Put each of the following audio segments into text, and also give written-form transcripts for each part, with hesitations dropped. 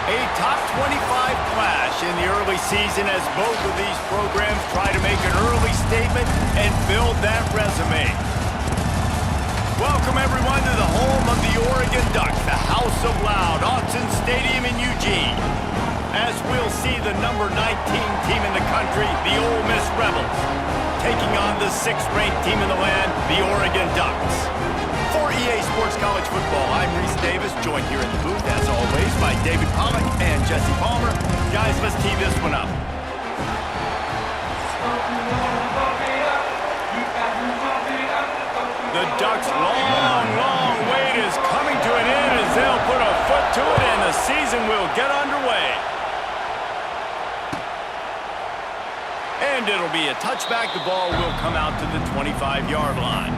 A top 25 clash in the early season as both of these programs try to make an early statement and build that resume. Welcome, everyone, to the home of the Oregon Ducks, the House of Loud, Autzen Stadium in Eugene. As we'll see the number 19 team in the country, the Ole Miss Rebels, taking on the 6th-ranked team in the land, the Oregon Ducks. For EA Sports College Football, I'm Reese Davis, joined here in the booth, as always, by David Pollack and Jesse Palmer. Guys, let's tee this one up. The Ducks' long wait is coming to an end as they'll put a foot to it and the season will get underway. And it'll be a touchback. The ball will come out to the 25-yard line.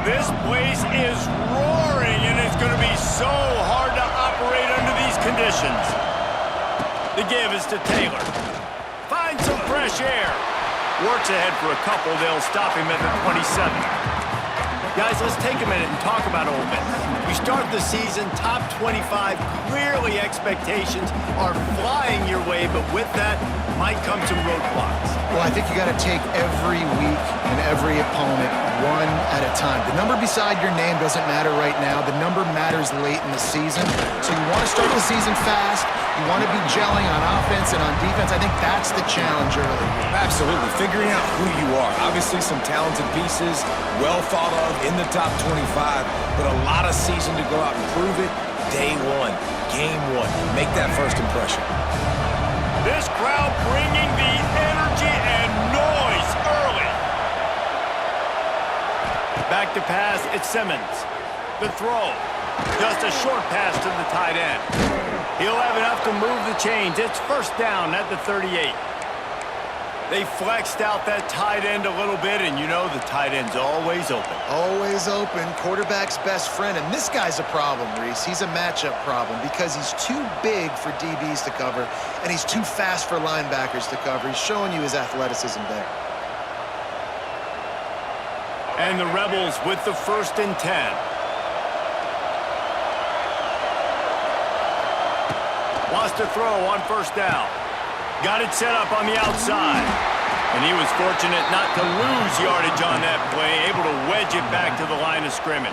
This place is roaring, and it's going to be so hard to operate under these conditions. The give is to Taylor. Finds some fresh air. Works ahead for a couple. They'll stop him at the 27. Guys, let's take a minute and talk about Ole Miss. We start the season top 25. Clearly, expectations are flying your way, but with that might come some roadblocks. Well, I think you got to take every week and every opponent one at a time. The number beside your name doesn't matter right now. The number matters late in the season. So you want to start the season fast. You want to be gelling on offense and on defense. I think that's the challenge early. Absolutely. Figuring out who you are. Obviously, some talented pieces, well thought of in the top 25, but a lot of season to go out and prove it. Day one, game one. Make that first impression. This crowd bringing the energy and noise early. Back to pass, it's Simmons. The throw. Just a short pass to the tight end. He'll have enough to move the chains. It's first down at the 38. They flexed out that tight end a little bit, and you know the tight end's always open. Always open. Quarterback's best friend. And this guy's a problem, Reese. He's a matchup problem because he's too big for DBs to cover, and he's too fast for linebackers to cover. He's showing you his athleticism there. And the Rebels with the 1st and 10. Wants to throw on first down. Got it set up on the outside. And he was fortunate not to lose yardage on that play, able to wedge it back to the line of scrimmage.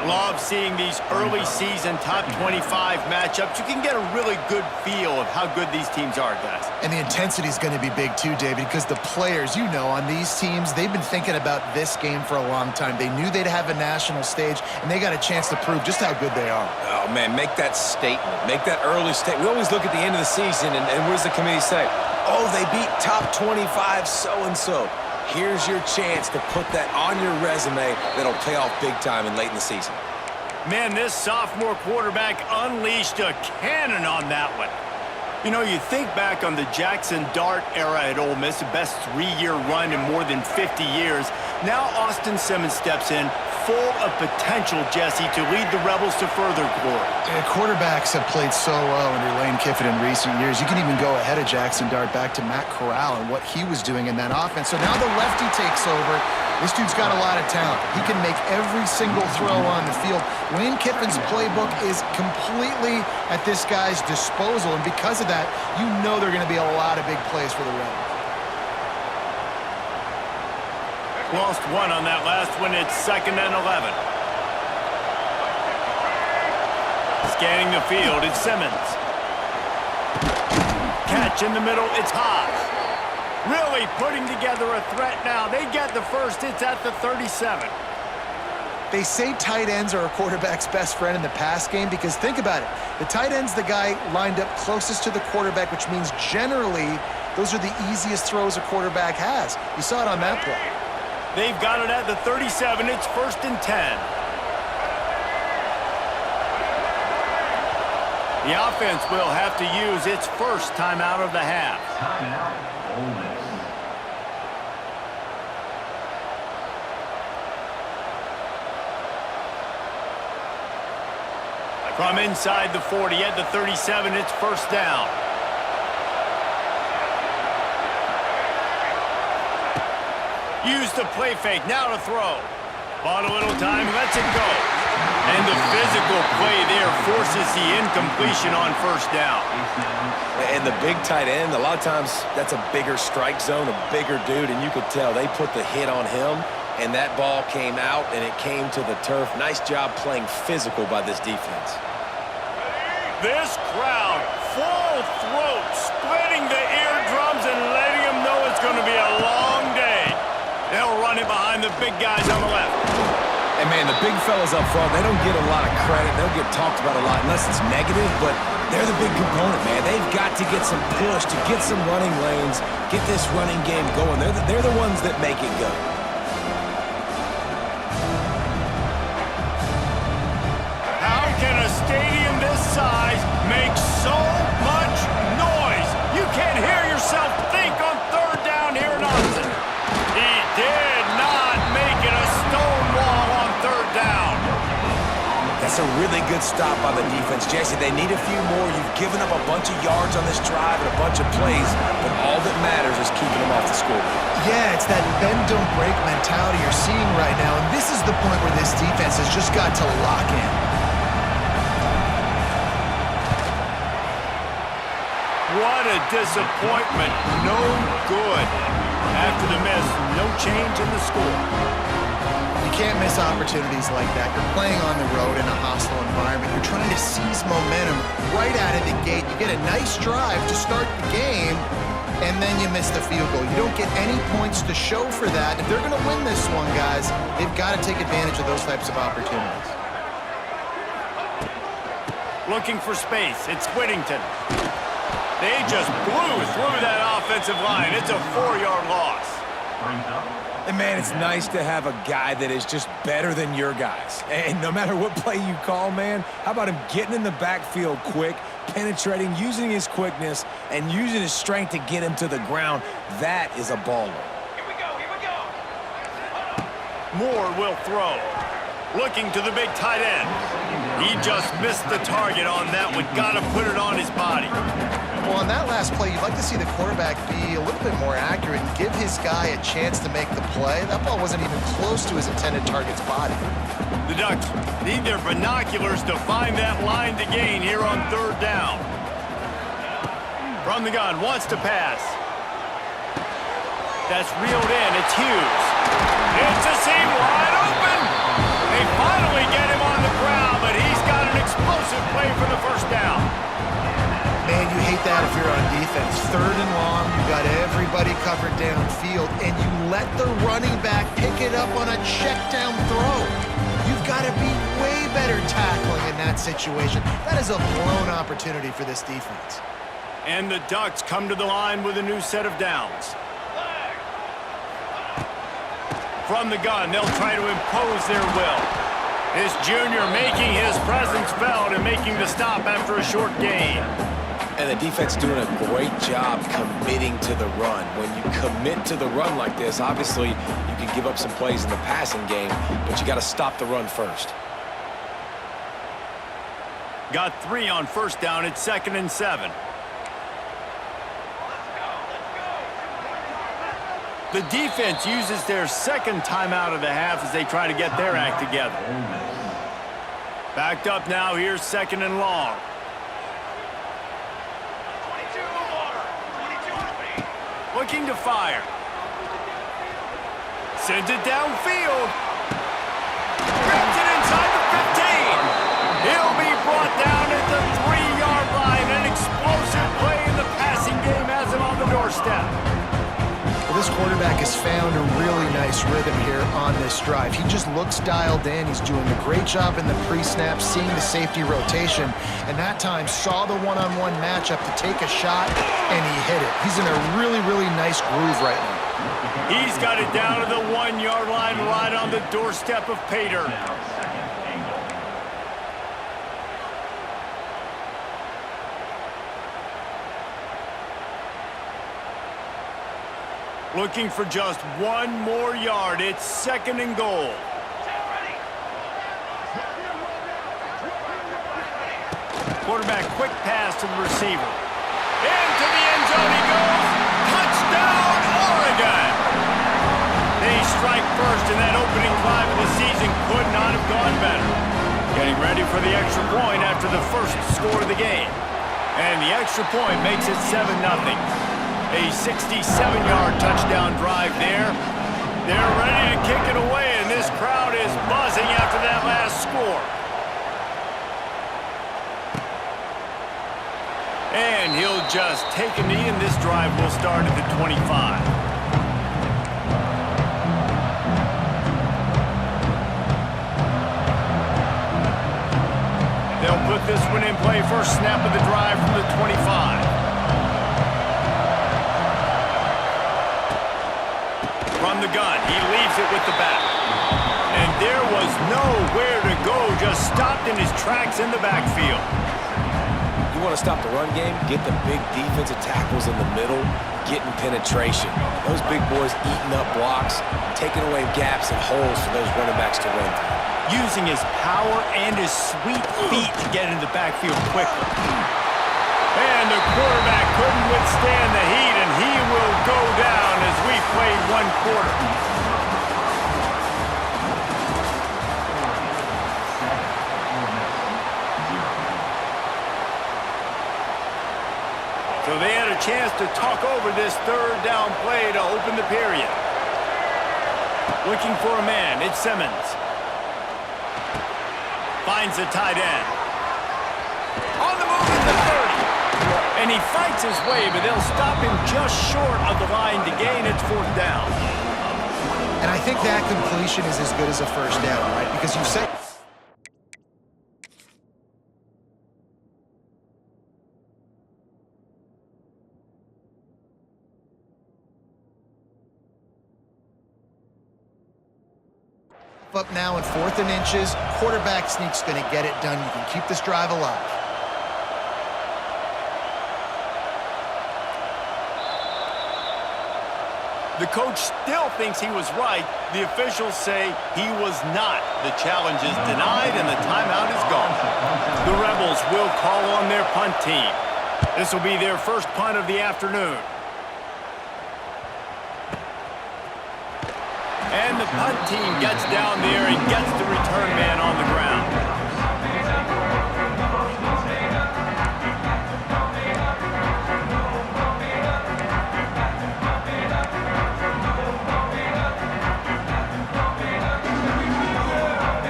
Love seeing these early season top 25 matchups. You can get a really good feel of how good these teams are, guys. And the intensity is going to be big too, David, because the players, you know, on these teams, they've been thinking about this game for a long time. They knew they'd have a national stage, and they got a chance to prove just how good they are. Oh, man, make that statement. Make that early statement. We always look at the end of the season, and what does the committee say? Oh, they beat top 25 so-and-so. Here's your chance to put that on your resume that'll pay off big time and late in the season. Man, this sophomore quarterback unleashed a cannon on that one. You know, you think back on the Jackson Dart era at Ole Miss, the best 3-year run in more than 50 years. Now Austin Simmons steps in, full of potential, Jesse, to lead the Rebels to further glory. Quarterbacks have played so well under Lane Kiffin in recent years. You can even go ahead of Jackson Dart back to Matt Corral and what he was doing in that offense. So now the lefty takes over. This dude's got a lot of talent. He can make every single throw on the field. Lane Kiffin's playbook is completely at this guy's disposal, and because of that, you know there are going to be a lot of big plays for the Rebels. Lost one on that last one. It's 2nd and 11. Scanning the field, it's Simmons. Catch in the middle, it's Haas. Really putting together a threat now. They get the first. It's at the 37. They say tight ends are a quarterback's best friend in the pass game because think about it. The tight end's the guy lined up closest to the quarterback, which means generally those are the easiest throws a quarterback has. You saw it on that play. They've got it at the 37. It's 1st and 10. The offense will have to use its first timeout of the half. Timeout, Ole Miss. From inside the 40 at the 37, it's first down. Use the play fake, now to throw. Bought a little time, lets it go. And the physical play there forces the incompletion on first down. And the big tight end, a lot of times that's a bigger strike zone, a bigger dude, and you could tell they put the hit on him, and that ball came out, and it came to the turf. Nice job playing physical by this defense. This crowd, full throat, splitting the eardrums and letting them know it's going to be a long day. They'll run it behind the big guys on the left. And, man, the big fellas up front, they don't get a lot of credit. They'll get talked about a lot unless it's negative, but they're the big component, man. They've got to get some push, to get some running lanes, get this running game going. They're the ones that make it go. How can a stadium this size make so much noise? You can't hear yourself think on third down here in Austin. He did not make it a stone wall on third down. That's a really good stop by the defense. Jesse, they need a few more. You've given up a bunch of yards on this drive and a bunch of plays, but all that matters is keeping them off the scoreboard. Yeah, it's that bend, don't break mentality you're seeing right now, and this is the point where this defense has just got to lock in. What a disappointment. No good. After the miss, no change in the score. You can't miss opportunities like that. You're playing on the road in a hostile environment. You're trying to seize momentum right out of the gate. You get a nice drive to start the game, and then you miss the field goal. You don't get any points to show for that. If they're going to win this one, guys, they've got to take advantage of those types of opportunities. Looking for space. It's Whittington. They just blew through that offensive line. It's a 4-yard loss. And, man, it's nice to have a guy that is just better than your guys. And no matter what play you call, man, how about him getting in the backfield quick, penetrating, using his quickness, and using his strength to get him to the ground? That is a baller. Here we go. Moore will throw. Looking to the big tight end. He just missed the target on that one. Got to put it on his body. Well, on that last play, you'd like to see the quarterback be a little bit more accurate and give his guy a chance to make the play. That ball wasn't even close to his intended target's body. The Ducks need their binoculars to find that line to gain here on third down. From the gun, wants to pass. That's reeled in. It's Hughes. It's a seam wide open. They finally get him on the ground, but he's got an explosive play for the first down. Man, you hate that if you're on defense. Third and long, you got everybody covered downfield, and you let the running back pick it up on a check down throw. You've got to be way better tackling in that situation. That is a blown opportunity for this defense. And the Ducks come to the line with a new set of downs. From the gun, they'll try to impose their will. This junior making his presence felt and making the stop after a short gain. And the defense doing a great job committing to the run. When you commit to the run like this, obviously you can give up some plays in the passing game, but you got to stop the run first. Got 3 on first down. It's 2nd and 7. The defense uses their second timeout of the half as they try to get their act together. Backed up now. Here's 2nd and long. Looking to fire. Sends it downfield. Grabs it inside the 15. He'll be brought down at the 3-yard line. An explosive play in the passing game has him on the doorstep. Well, this quarterback has found a really nice rhythm here on this drive. He just looks dialed in. He's doing a great job in the pre-snap, seeing the safety rotation, and that time saw the one-on-one matchup to take a shot, and he hit it. He's in a really, really nice groove right now. He's got it down to the 1-yard line right on the doorstep of Pater. Looking for just 1 more yard. It's 2nd and goal. Quarterback, quick pass to the receiver. Into the end zone he goes. Touchdown, Oregon! They ready for the extra point after the first score of the game. And the extra point makes it 7-0. A 67-yard touchdown drive there. They're ready to kick it away, and this crowd is buzzing after that last score. And he'll just take a knee, and this drive will start at the 25. They'll put this one in play. First snap of the drive from the 25. From the gun, he leaves it with the back. And there was nowhere to go, just stopped in his tracks in the backfield. You want to stop the run game? Get the big defensive tackles in the middle, getting penetration. Those big boys eating up blocks, taking away gaps and holes for those running backs to run through. Using his power and his sweet feet to get into the backfield quickly. And the quarterback couldn't withstand the heat, and he will go down as we played one quarter. So they had a chance to talk over this third down play to open the period. Looking for a man, it's Simmons. Finds the tight end. On the move at the 30. And he fights his way, but they'll stop him just short of the line to gain. It's fourth down. And I think that completion is as good as a first down, right? Because you said... Up now in 4th and inches. Quarterback sneak's going to get it done. You can keep this drive alive. The coach still thinks he was right. The officials say he was not. The challenge is denied and the timeout is gone. The Rebels will call on their punt team. This will be their first punt of the afternoon. And the punt team gets down there and gets the return man on the ground.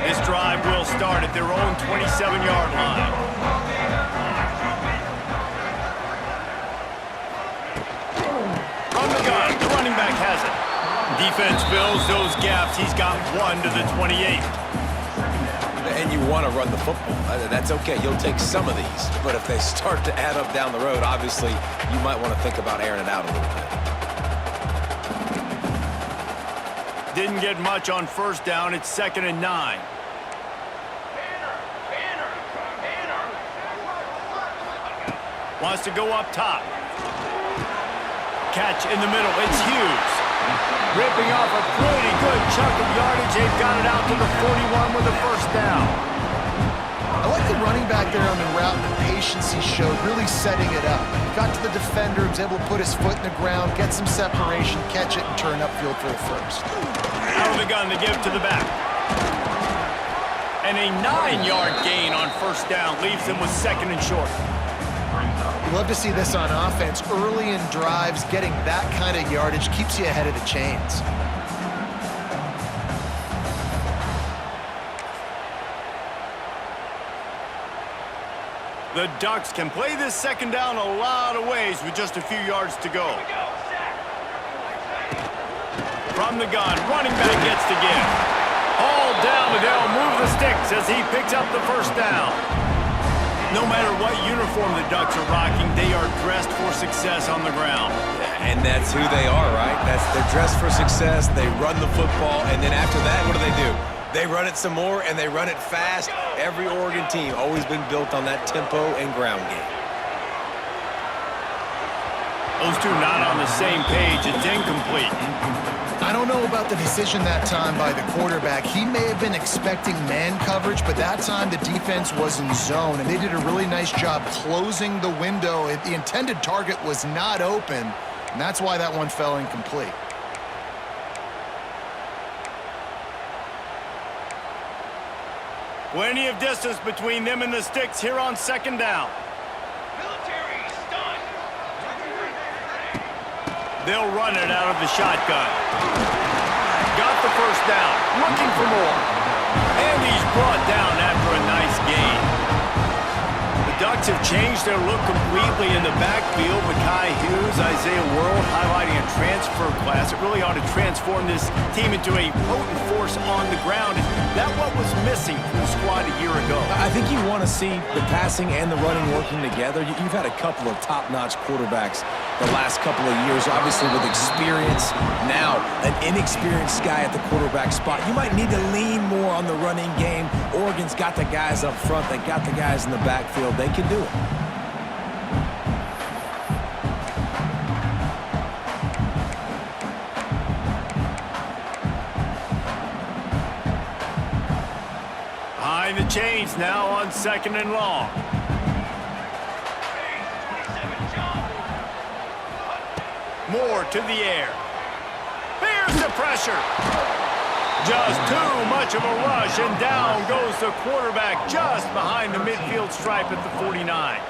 This drive will start at their own 27-yard line. From the gun, the running back has it. Defense fills those gaps. He's got one to the 28. And you want to run the football. That's okay. You'll take some of these. But if they start to add up down the road, obviously, you might want to think about airing it out a little bit. Didn't get much on first down. It's 2nd and 9. Wants to go up top. Catch in the middle. It's Hughes. Ripping off a pretty good chunk of yardage. They've got it out to the 41 with a first down. I like the running back there on the route and the patience he showed, really setting it up. Got to the defender, was able to put his foot in the ground, get some separation, catch it, and turn upfield for the first. Out of the gun to give to the back. And a 9-yard gain on first down leaves them with 2nd and short. You love to see this on offense. Early in drives, getting that kind of yardage keeps you ahead of the chains. The Ducks can play this second down a lot of ways with just a few yards to go. From the gun, running back gets to give. All down, but they'll move the sticks as he picks up the first down. No matter what uniform the Ducks are rocking, they are dressed for success on the ground. And that's who they are, right? They're dressed for success. They run the football, and then after that, what do? They run it some more, and they run it fast. Every Oregon team always been built on that tempo and ground game. Those two not on the same page. It's incomplete. I don't know about the decision that time by the quarterback. He may have been expecting man coverage, but that time the defense was in zone, and they did a really nice job closing the window. The intended target was not open, and that's why that one fell incomplete. Plenty of distance between them and the sticks here on second down. They'll run it out of the shotgun. Got the first down, looking for more. And he's brought down after a nice gain. The Ducks have changed their look completely in the backfield. Mekhi Hughes, Isaiah World highlighting a transfer class. It really ought to transform this team into a potent force on the ground. Is that what was missing from the squad a year ago? I think you want to see the passing and the running working together. You've had a couple of top-notch quarterbacks the last couple of years, obviously with experience. Now, an inexperienced guy at the quarterback spot. You might need to lean more on the running game. Oregon's got the guys up front. They got the guys in the backfield. They can do it. Behind the chains now on second and long. Moore to the air. There's the pressure. Just too much of a rush, and down goes the quarterback just behind the midfield stripe at the 49.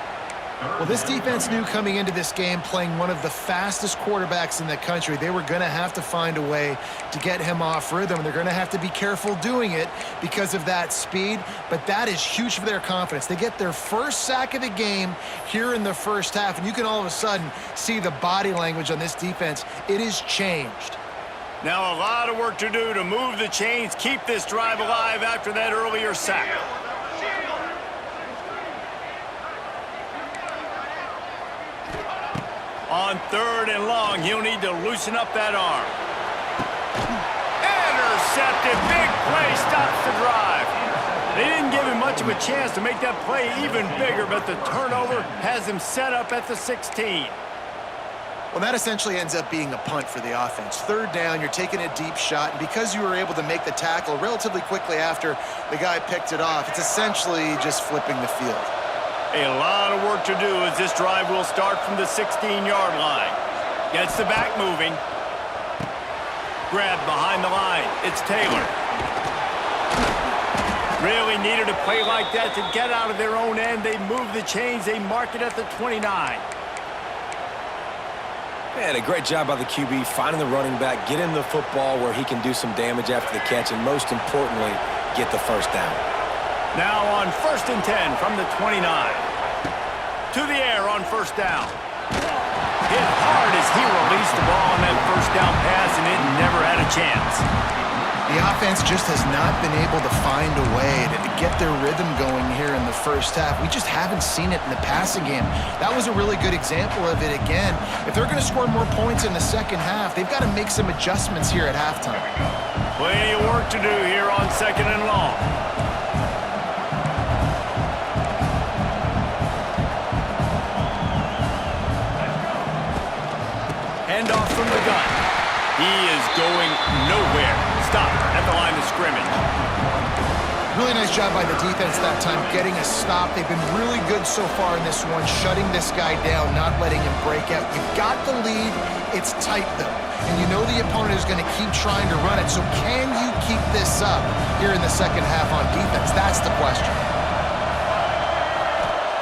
Well, this defense knew coming into this game, playing one of the fastest quarterbacks in the country, they were going to have to find a way to get him off rhythm. They're going to have to be careful doing it because of that speed, but that is huge for their confidence. They get their first sack of the game here in the first half, and you can all of a sudden see the body language on this defense. It is changed. Now a lot of work to do to move the chains, keep this drive alive after that earlier sack. On third and long, he'll need to loosen up that arm. Intercepted. Big play stops the drive. They didn't give him much of a chance to make that play even bigger, but the turnover has him set up at the 16. Well, that essentially ends up being a punt for the offense. Third down, you're taking a deep shot, and because you were able to make the tackle relatively quickly after the guy picked it off, it's essentially just flipping the field. A lot of work to do as this drive will start from the 16-yard line. Gets the back moving. Grabbed behind the line. It's Taylor. Really needed a play like that to get out of their own end. They move the chains. They mark it at the 29. Man, a great job by the QB, finding the running back, get him the football where he can do some damage after the catch, and most importantly, get the first down. Now on 1st and 10 from the 29. To the air on first down. Hit hard as he released the ball on that first down pass, and it never had a chance. The offense just has not been able to find a way to get their rhythm going here in the first half. We just haven't seen it in the passing game. That was a really good example of it again. If they're going to score more points in the second half, they've got to make some adjustments here at halftime. Plenty of work to do here on second and long. Handoff from the gun. He is going nowhere. Stop at the line of scrimmage. Really nice job by the defense that time, getting a stop. They've been really good so far in this one, shutting this guy down, not letting him break out. You've got the lead. It's tight, though. And you know the opponent is going to keep trying to run it. So can you keep this up here in the second half on defense? That's the question.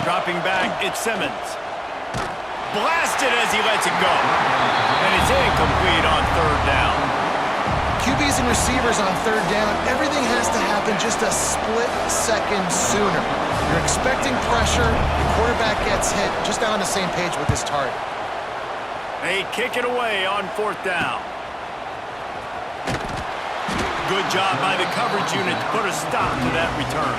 Dropping back, it's Simmons. Blasted as he lets it go. And it's incomplete on third down. QBs and receivers on third down, everything has to happen just a split second sooner. You're expecting pressure, the quarterback gets hit, just not on the same page with his target. They kick it away on fourth down. Good job by the coverage unit to put a stop to that return.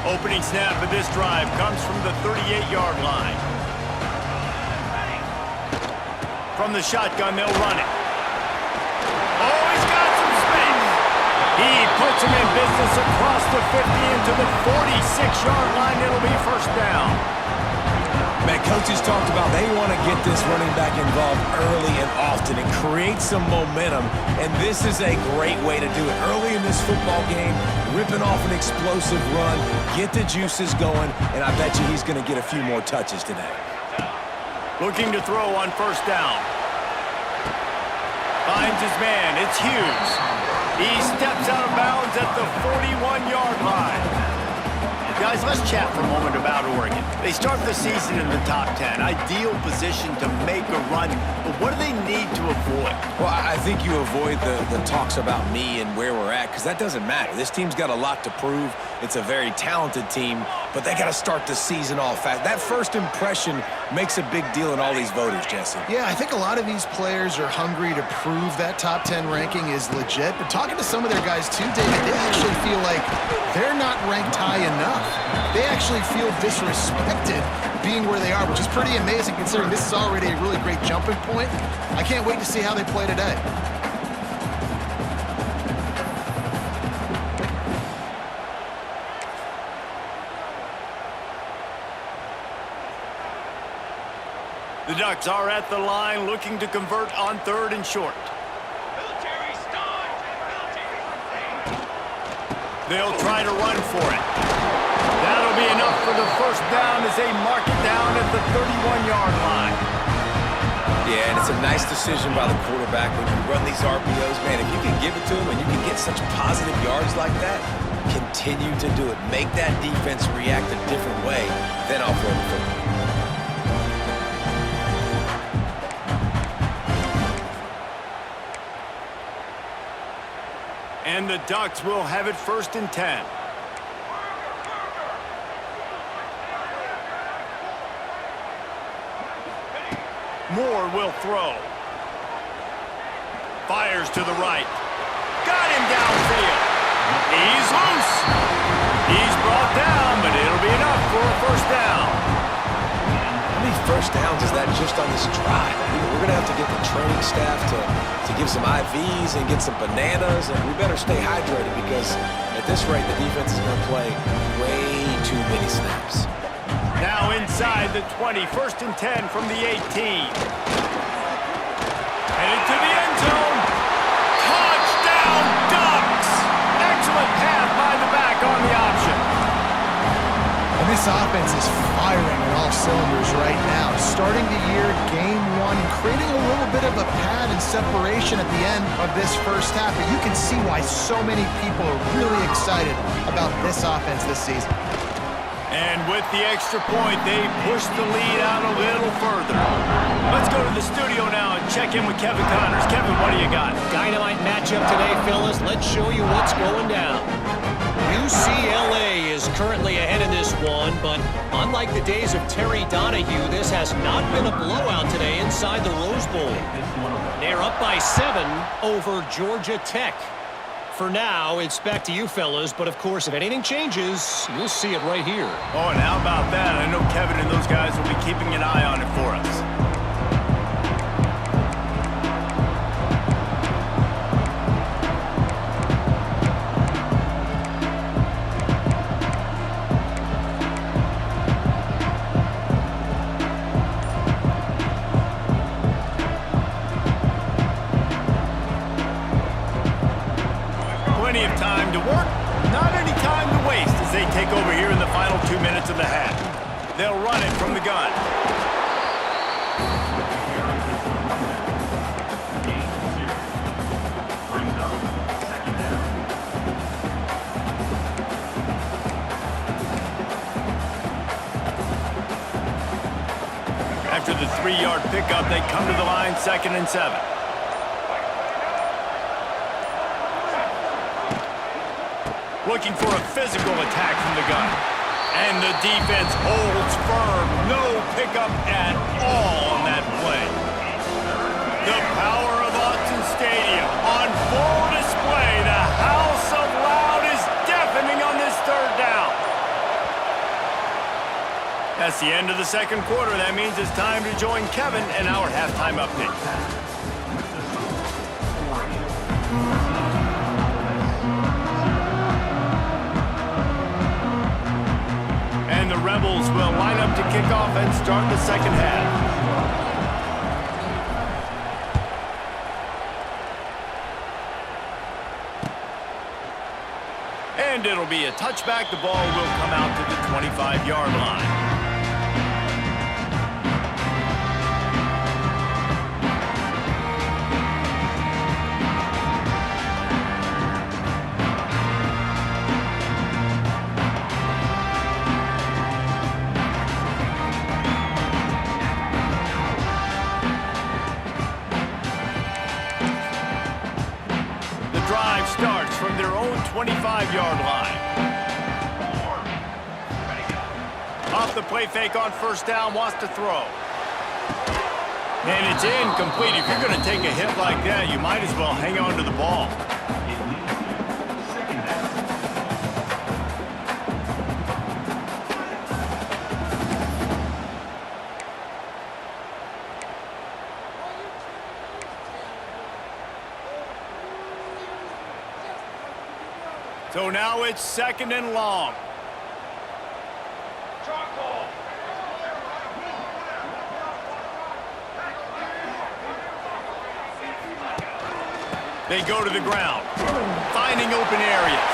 Opening snap of this drive comes from the 38-yard line. From the shotgun, they'll run it. Oh, he's got some space. He puts him in business across the 50 into the 46-yard line. It'll be first down. Man, coaches talked about they want to get this running back involved early and often and create some momentum, and this is a great way to do it. Early in this football game, ripping off an explosive run, get the juices going, and I bet you he's going to get a few more touches today. Looking to throw on first down. Finds his man. It's Hughes. He steps out of bounds at the 41-yard line. Guys, let's chat for a moment about Oregon. They start the season in the top 10. Ideal position to make a run. But what do they need to avoid? Well, I think you avoid the talks about me and where we're at, because that doesn't matter. This team's got a lot to prove. It's a very talented team, but they got to start the season off fast. That first impression makes a big deal in all these voters, Jesse. Yeah, I think a lot of these players are hungry to prove that top 10 ranking is legit. But talking to some of their guys too, David, they actually feel like they're not ranked high enough. They actually feel disrespected being where they are, which is pretty amazing considering this is already a really great jumping point. I can't wait to see how they play today. The Ducks are at the line looking to convert on 3rd and short. They'll try to run for it. That'll be enough for the first down as they mark it down at the 31-yard line. Yeah, and it's a nice decision by the quarterback when you run these RPOs. Man, if you can give it to him and you can get such positive yards like that, continue to do it. Make that defense react a different way, then I'll throw the football. And the Ducks will have it 1st and 10. Moore will throw. Fires to the right. Got him downfield. He's loose. He's brought down, but it'll be enough for a first down. How many first downs is that just on this drive? We're going to have to get the training staff to give some IVs and get some bananas, and we better stay hydrated because at this rate, the defense is going to play way too many snaps. Now inside the 20, 1st and 10 from the 18. Headed to the end zone. Touchdown, Ducks! Excellent pass by the back on the option. And this offense is firing on all cylinders right now. Starting the year, game 1, and creating a little bit of a pad and separation at the end of this first half. But you can see why so many people are really excited about this offense this season. And with the extra point, they push the lead out a little further. Let's go to the studio now and check in with Kevin Connors. Kevin, what do you got? Dynamite matchup today, fellas. Let's show you what's going down. UCLA is currently ahead in this one, but unlike the days of Terry Donahue, this has not been a blowout today inside the Rose Bowl. They're up by 7 over Georgia Tech. For now, it's back to you fellas, but of course, if anything changes, you'll see it right here. Oh, and how about that? I know Kevin and those guys will be keeping an eye on it for us. Plenty of time to work, not any time to waste as they take over here in the final 2 minutes of the half. They'll run it from the gun. After the 3-yard pickup, they come to the line 2nd and 7. Looking for a physical attack from the gun. And the defense holds firm. No pickup at all on that play. The power of Autzen Stadium on full display. The house of loud is deafening on this 3rd down. That's the end of the 2nd quarter. That means it's time to join Kevin in our halftime update. And the Rebels will line up to kick off and start the 2nd half. And it'll be a touchback. The ball will come out to the 25-yard line. 5-yard line. Off the play fake on first down, wants to throw. And it's incomplete. If you're going to take a hit like that, you might as well hang on to the ball. So now it's 2nd and long. They go to the ground, finding open areas.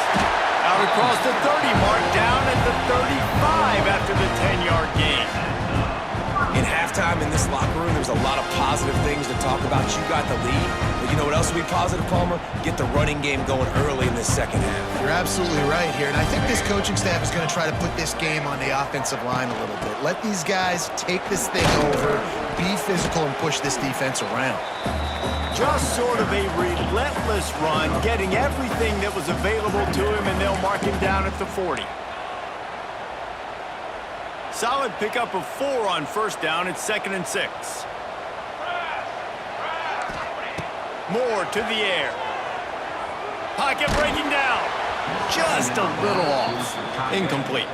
Out across the 30 mark, down at the 35 after the 10-yard gain. In halftime in this locker room, there's a lot of positive things to talk about. You got the lead, but you know what else will be positive, Palmer? Get the running game going early in this second half. You're absolutely right here, and I think this coaching staff is going to try to put this game on the offensive line a little bit. Let these guys take this thing over, be physical, and push this defense around. Just sort of a relentless run, getting everything that was available to him, and they'll mark him down at the 40. Solid pickup of 4 on first down. It's 2nd and 6. Moore to the air. Pocket breaking down. Just a little off. Incomplete.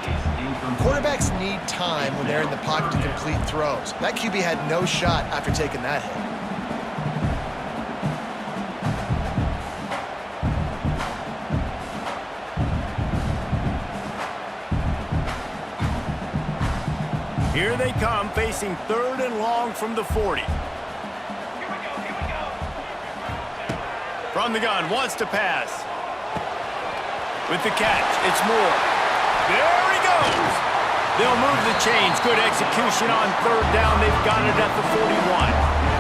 Quarterbacks need time when they're in the pocket to complete throws. That QB had no shot after taking that hit. Here they come, facing 3rd and long from the 40. From the gun, wants to pass. With the catch, it's Moore. There he goes! They'll move the chains. Good execution on 3rd down. They've got it at the 41.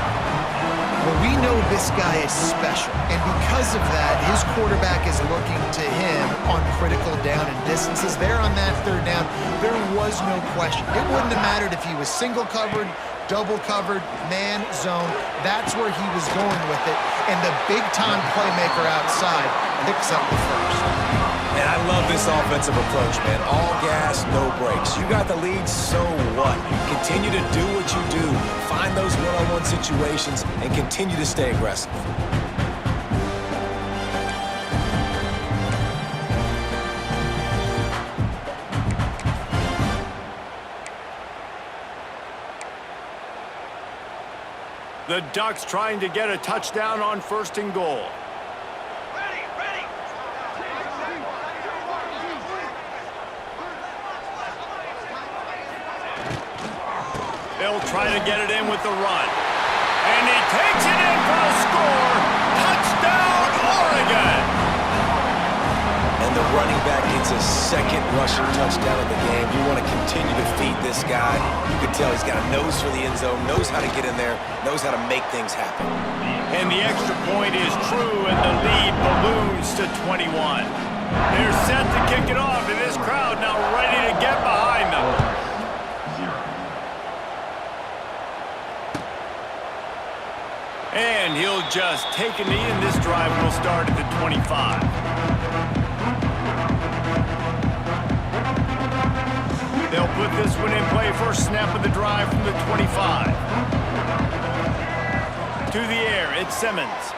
Well, we know this guy is special, and because of that, his quarterback is looking to him on critical down and distances. There on that 3rd down, there was no question. It wouldn't have mattered if he was single covered, double covered, man, zone. That's where he was going with it, and the big-time playmaker outside picks up the first. And I love this offensive approach, man. All gas, no brakes. You got the lead, so what? Continue to do what you do. Find those one-on-one situations and continue to stay aggressive. The Ducks trying to get a touchdown on 1st and goal. They'll try to get it in with the run. And he takes it in for a score. Touchdown, Oregon! And the running back gets his 2nd rushing touchdown of the game. You want to continue to feed this guy. You can tell he's got a nose for the end zone, knows how to get in there, knows how to make things happen. And the extra point is true, and the lead balloons to 21. They're set to kick it off, and this crowd now ready to get behind them. And he'll just take a knee, and this drive will start at the 25. They'll put this one in play. First snap of the drive from the 25. To the air, it's Simmons.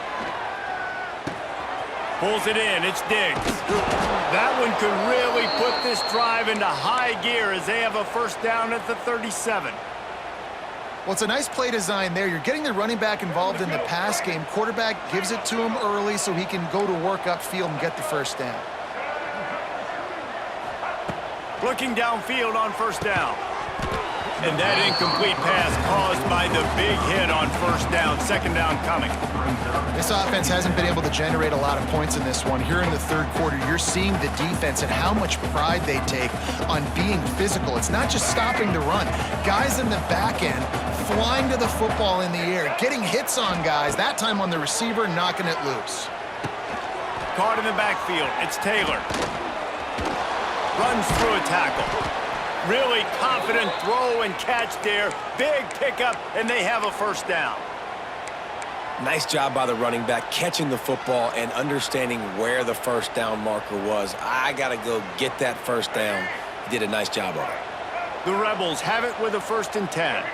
Pulls it in, it's Diggs. That one could really put this drive into high gear as they have a first down at the 37. Well, it's a nice play design there. You're getting the running back involved in the pass game. Quarterback gives it to him early so he can go to work upfield and get the first down. Looking downfield on first down. And that incomplete pass caused by the big hit on first down. 2nd down coming. This offense hasn't been able to generate a lot of points in this one. Here in the 3rd quarter, you're seeing the defense and how much pride they take on being physical. It's not just stopping the run. Guys in the back end flying to the football in the air, getting hits on guys, that time on the receiver, knocking it loose. Caught in the backfield. It's Taylor. Runs through a tackle. Really confident throw and catch there. Big pickup, and they have a first down. Nice job by the running back, catching the football and understanding where the first down marker was. I got to go get that first down. He did a nice job of it. The Rebels have it with a 1st and 10.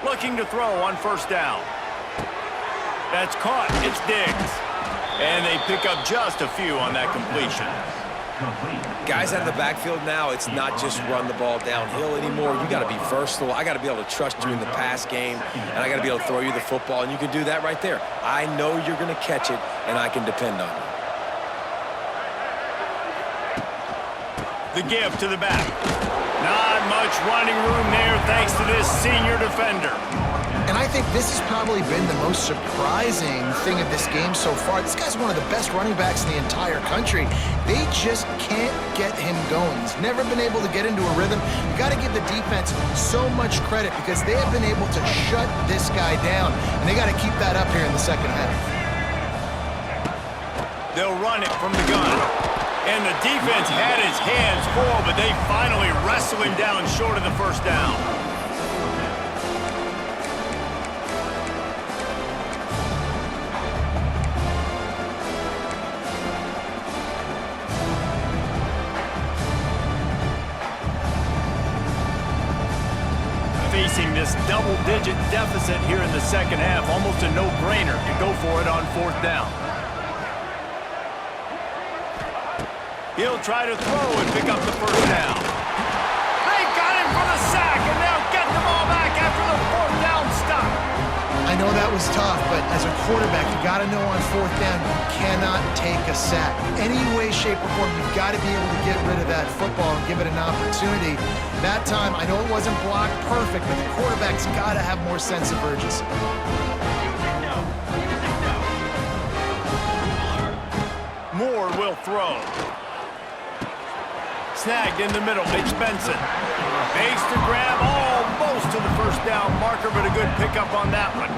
Looking to throw on 1st down. That's caught. It's Diggs. And they pick up just a few on that completion. Guys out of the backfield now, it's not just run the ball downhill anymore. You got to be versatile. I got to be able to trust you in the pass game, and I got to be able to throw you the football, and you can do that right there. I know you're going to catch it, and I can depend on you. The give to the back. Not much running room there thanks to this senior defender. And I think this has probably been the most surprising thing of this game so far. This guy's one of the best running backs in the entire country. They just can't get him going. He's never been able to get into a rhythm. You got to give the defense so much credit because they have been able to shut this guy down, and they got to keep that up here in the second half. They'll run it from the gun. And the defense had his hands full, but they finally wrestle him down short of the 1st down. Facing this double-digit deficit here in the second half, almost a no-brainer to go for it on 4th down. He'll try to throw and pick up the 1st down. They got him for the sack, and they'll get the ball back after the 4th down stop. I know that was tough, but as a quarterback, you got to know on 4th down, you cannot take a sack. Any way, shape, or form, you've got to be able to get rid of that football and give it an opportunity. That time, I know it wasn't blocked perfect, but the quarterback's got to have more sense of urgency. Moore will throw. Snagged in the middle. It's Benson. Makes the grab almost to the 1st down marker, but a good pickup on that one.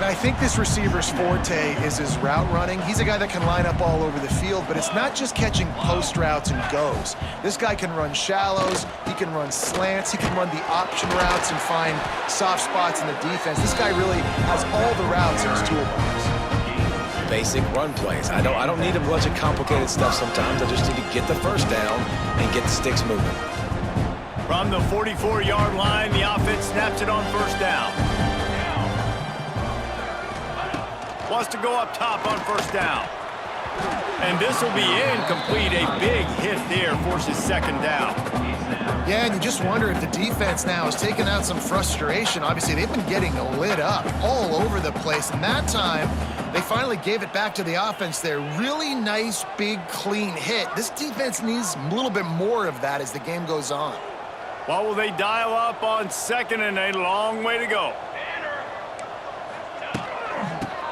I think this receiver's forte is his route running. He's a guy that can line up all over the field, but it's not just catching post routes and goes. This guy can run shallows, he can run slants, he can run the option routes and find soft spots in the defense. This guy really has all the routes in his toolbox. Basic run plays. I don't need a bunch of complicated stuff sometimes. I just need to get the 1st down and get the sticks moving. From the 44-yard line, the offense snaps it on 1st down. Wants to go up top on 1st down. And this will be incomplete. A big hit there forces 2nd down. Yeah, and you just wonder if the defense now is taking out some frustration. Obviously, they've been getting lit up all over the place. And that time, they finally gave it back to the offense there. Really nice, big, clean hit. This defense needs a little bit more of that as the game goes on. What will they dial up on 2nd and a long way to go?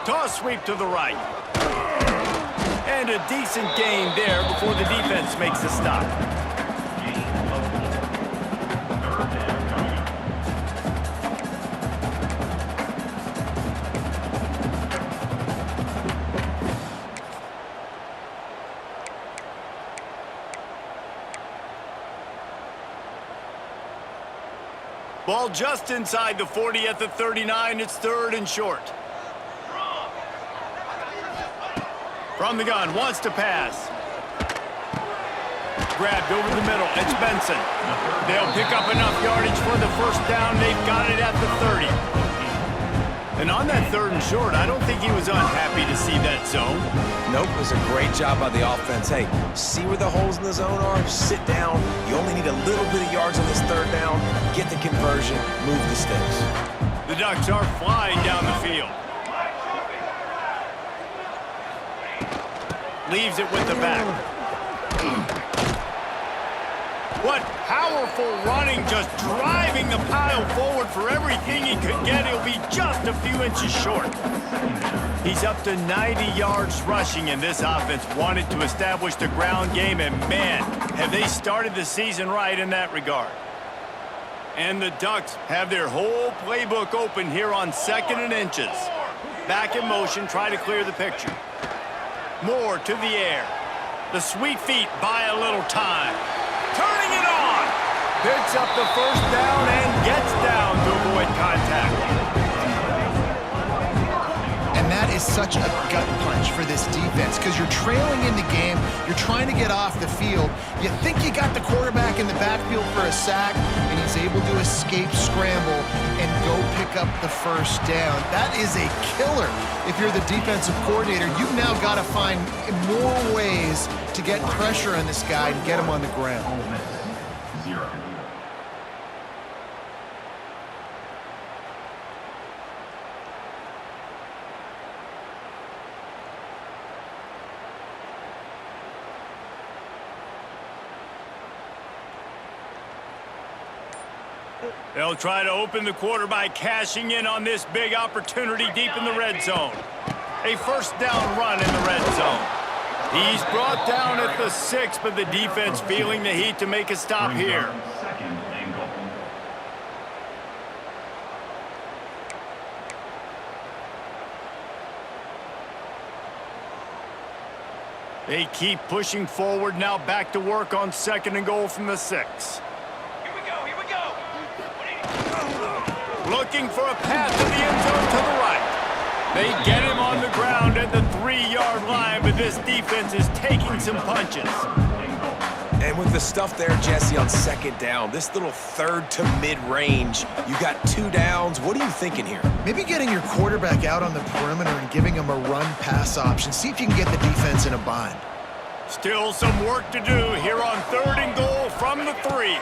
Toss sweep to the right. And a decent gain there before the defense makes the stop. Ball just inside the 40 at the 39. It's 3rd and short. From the gun, wants to pass. Grabbed over the middle. It's Benson. They'll pick up enough yardage for the 1st down. They've got it at the 30. And on that 3rd and short, I don't think he was unhappy to see that zone. Nope, it was a great job by the offense. Hey, see where the holes in the zone are? Sit down. You only need a little bit of yards on this 3rd down. Get the conversion. Move the sticks. The Ducks are flying down the field. Leaves it with the back. What powerful running, just driving the pile forward for everything he could get. He'll be just a few inches short. He's up to 90 yards rushing, and this offense wanted to establish the ground game, and man, have they started the season right in that regard. And the Ducks have their whole playbook open here on 2nd and inches. Back in motion, try to clear the picture. Moore to the air. The sweet feet buy a little time. Turning it on. Picks up the first down and gets down to avoid contact. And that is such a gut punch for this defense because you're trailing in the game. You're trying to get off the field. You think you got the quarterback in the backfield for a sack, and he's able to escape scramble and go pick up the first down. That is a killer. If you're the defensive coordinator, you've now got to find more ways to get pressure on this guy and get him on the ground. Ole Miss, 0. They'll try to open the quarter by cashing in on this big opportunity deep in the red zone. A first down run in the red zone. He's brought down at the 6, but the defense feeling the heat to make a stop here. Second and goal. They keep pushing forward, now back to work on second and goal from the 6. Looking for a path to the end zone to the right. They get him on the ground at the 3-yard line, but this defense is taking some punches. And with the stuff there, Jesse, on second down, this little third to mid-range, you got 2 downs. What are you thinking here? Maybe getting your quarterback out on the perimeter and giving him a run-pass option. See if you can get the defense in a bind. Still some work to do here on third and goal from the 3.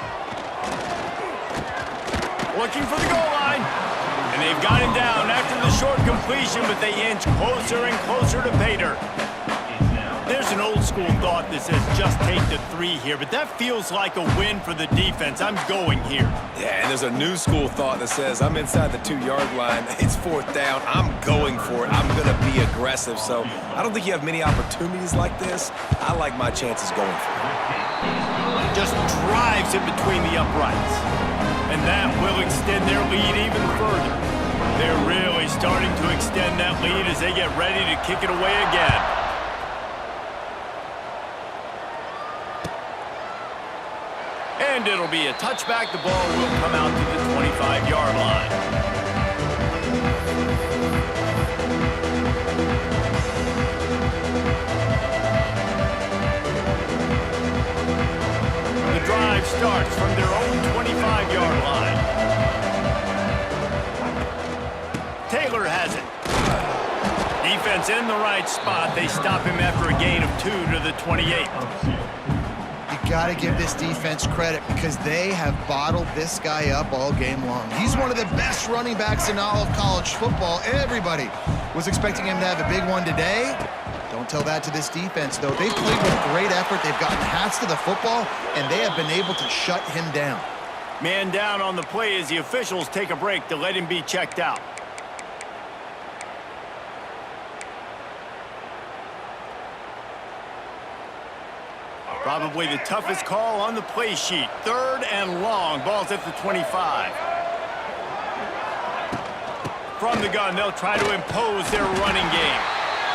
Looking for the goal line. And they've got him down after the short completion, but they inch closer and closer to pay dirt. There's an old school thought that says just take the 3 here, but that feels like a win for the defense. I'm going here. Yeah, and there's a new school thought that says I'm inside the 2-yard line. It's 4th down. I'm going for it. I'm going to be aggressive. So I don't think you have many opportunities like this. I like my chances going for it. Just drives it between the uprights. And that will extend their lead even further. They're really starting to extend that lead as they get ready to kick it away again. And it'll be a touchback. The ball will come out to the 25-yard line. The drive starts from their own 25-yard line. Taylor has it. Defense in the right spot. They stop him after a gain of 2 to the 28. You got to give this defense credit because they have bottled this guy up all game long. He's one of the best running backs in all of college football. Everybody was expecting him to have a big one today. Don't tell that to this defense, though. They've played with great effort. They've gotten hats to the football, and they have been able to shut him down. Man down on the play as the officials take a break to let him be checked out. Probably the toughest call on the play sheet. 3rd and long. Ball's at the 25. From the gun, they'll try to impose their running game.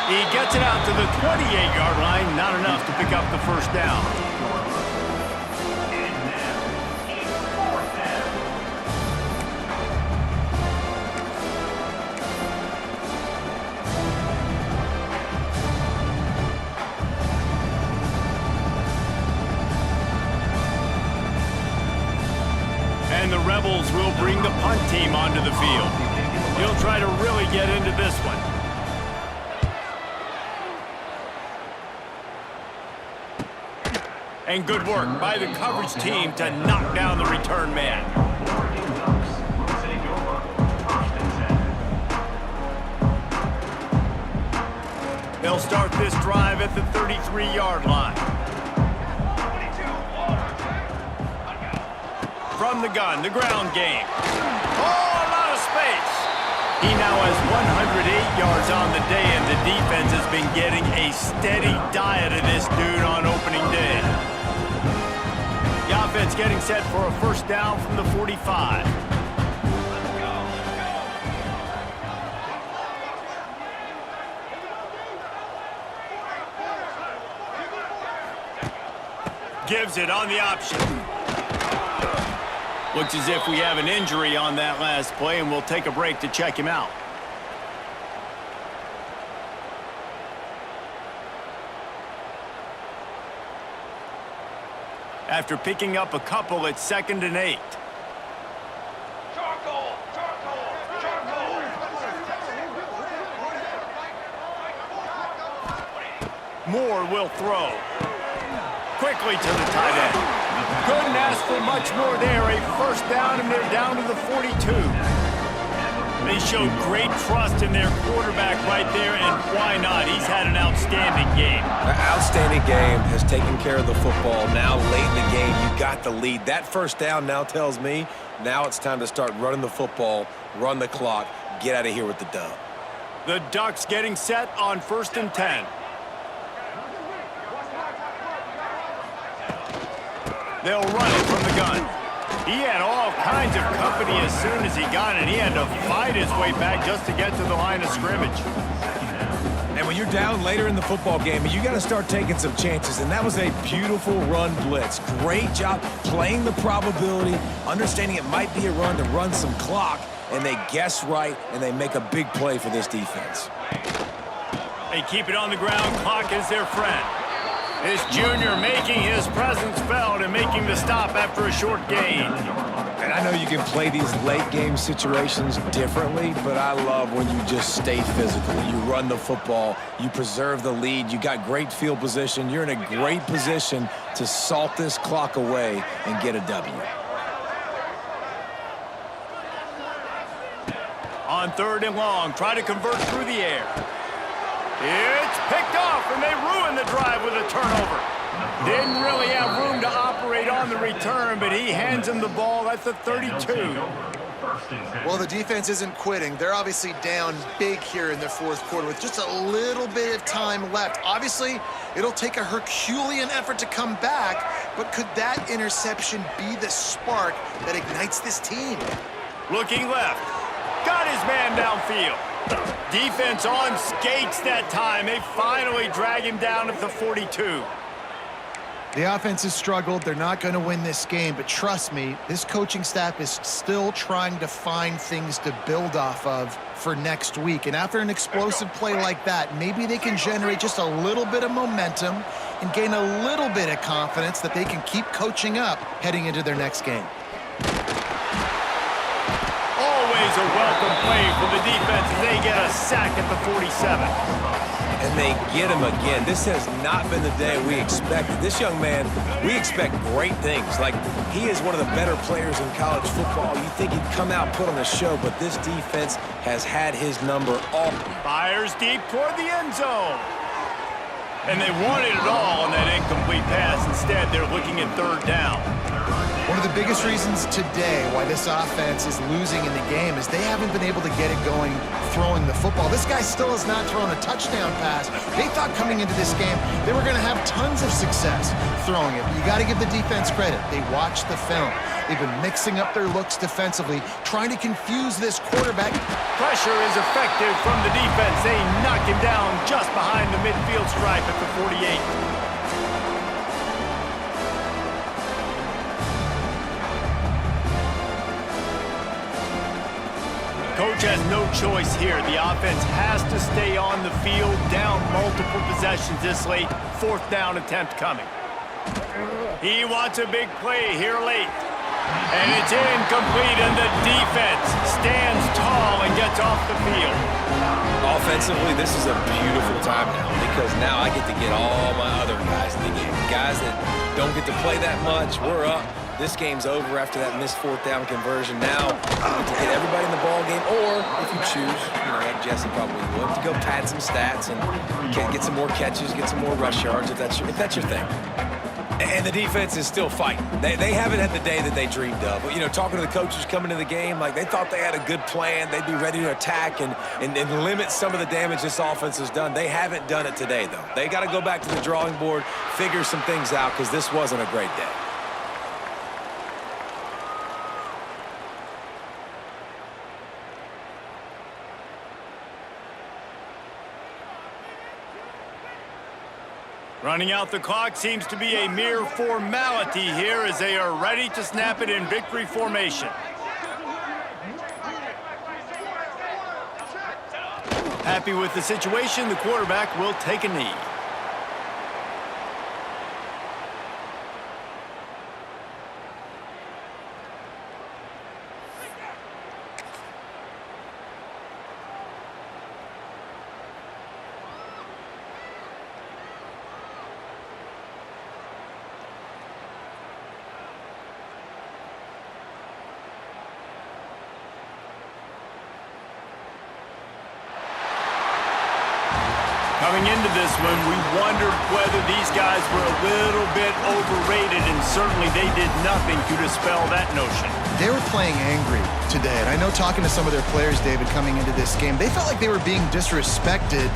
He gets it out to the 28-yard line. Not enough to pick up the first down. And the Rebels will bring the punt team onto the field. He'll try to really get into this one. And good work by the coverage team to knock down the return man. They'll start this drive at the 33-yard line. From the gun, the ground game. Oh, a lot of space. He now has 108 yards on the day, and the defense has been getting a steady diet of this dude on opening day. The offense getting set for a first down from the 45. Gives it on the option. Looks as if we have an injury on that last play, and we'll take a break to check him out. After picking up a couple, it's 2nd and 8. Moore will throw. Quickly to the tight end. Couldn't ask for much more there. A first down, and they're down to the 42. They showed great trust in their quarterback right there, and why not? He's had an outstanding game. An outstanding game, has taken care of the football. Now late in the game, you got the lead. That first down now tells me now it's time to start running the football, run the clock, get out of here with the dub. The Ducks getting set on 1st and 10. They'll run it from the gun. He had all kinds of company as soon as he got it. He had to fight his way back just to get to the line of scrimmage. And when you're down later in the football game, you got to start taking some chances, and that was a beautiful run blitz. Great job playing the probability, understanding it might be a run to run some clock, and they guess right, and they make a big play for this defense. They keep it on the ground. Clock is their friend. This junior making his presence felt and making the stop after a short gain. And I know you can play these late game situations differently, but I love when you just stay physical. You run the football, you preserve the lead, you got great field position, you're in a great position to salt this clock away and get a W. On 3rd and long, try to convert through the air. It's picked off, and they ruin the drive with a turnover. Didn't really have room to operate on the return, but he hands him the ball at the 32. Well, the defense isn't quitting. They're obviously down big here in the 4th quarter with just a little bit of time left. Obviously, it'll take a Herculean effort to come back, but could that interception be the spark that ignites this team? Looking left. Got his man downfield. Defense on skates that time. They finally drag him down at the 42. The offense has struggled. They're not going to win this game, but trust me, this coaching staff is still trying to find things to build off of for next week. And after an explosive play like that, maybe they can generate just a little bit of momentum and gain a little bit of confidence that they can keep coaching up heading into their next game. Always a welcome play for the defense as they get a sack at the 47. And they get him again. This has not been the day we expected. This young man, we expect great things. Like, he is one of the better players in college football. You think he'd come out, put on a show, but this defense has had his number all. Fires deep toward the end zone. And they wanted it all on that incomplete pass. Instead, they're looking at 3rd down. One of the biggest reasons today why this offense is losing in the game is they haven't been able to get it going throwing the football. This guy still has not thrown a touchdown pass. They thought coming into this game they were going to have tons of success throwing it. But you got to give the defense credit. They watched the film. They've been mixing up their looks defensively, trying to confuse this quarterback. Pressure is effective from the defense. They knock him down just behind the midfield stripe at the 48. Coach has no choice here. The offense has to stay on the field, down multiple possessions this late. 4th down attempt coming. He wants a big play here late. And it's incomplete, and the defense stands tall and gets off the field. Offensively, this is a beautiful time now because now I get to get all my other guys in the game. Guys that don't get to play that much, we're up. This game's over after that missed 4th down conversion. Now, we get to get everybody in the ball game, or if you choose, like Jesse probably would, to go pad some stats and get some more catches, get some more rush yards if that's your thing. And the defense is still fighting. They haven't had the day that they dreamed of. But, talking to the coaches coming to the game, like they thought they had a good plan. They'd be ready to attack and limit some of the damage this offense has done. They haven't done it today, though. They got to go back to the drawing board, figure some things out, because this wasn't a great day. Running out the clock seems to be a mere formality here as they are ready to snap it in victory formation. Happy with the situation, the quarterback will take a knee. Coming into this one, we wondered whether these guys were a little bit overrated, and certainly they did nothing to dispel that notion. They were playing angry today, and I know talking to some of their players, David, coming into this game, they felt like they were being disrespected.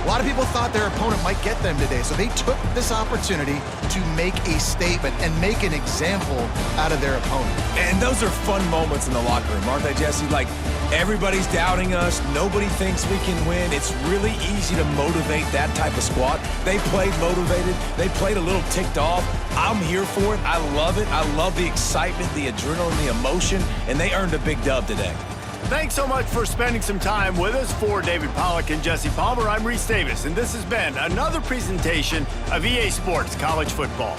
A lot of people thought their opponent might get them today, so they took this opportunity to make a statement and make an example out of their opponent. And those are fun moments in the locker room, aren't they, Jesse? Like, everybody's doubting us. Nobody thinks we can win. It's really easy to motivate that type of squad. They played motivated. They played a little ticked off. I'm here for it. I love it. I love the excitement, the adrenaline, the emotion, and they earned a big dub today. Thanks so much for spending some time with us. For David Pollack and Jesse Palmer, I'm Reese Davis, and this has been another presentation of EA Sports College Football.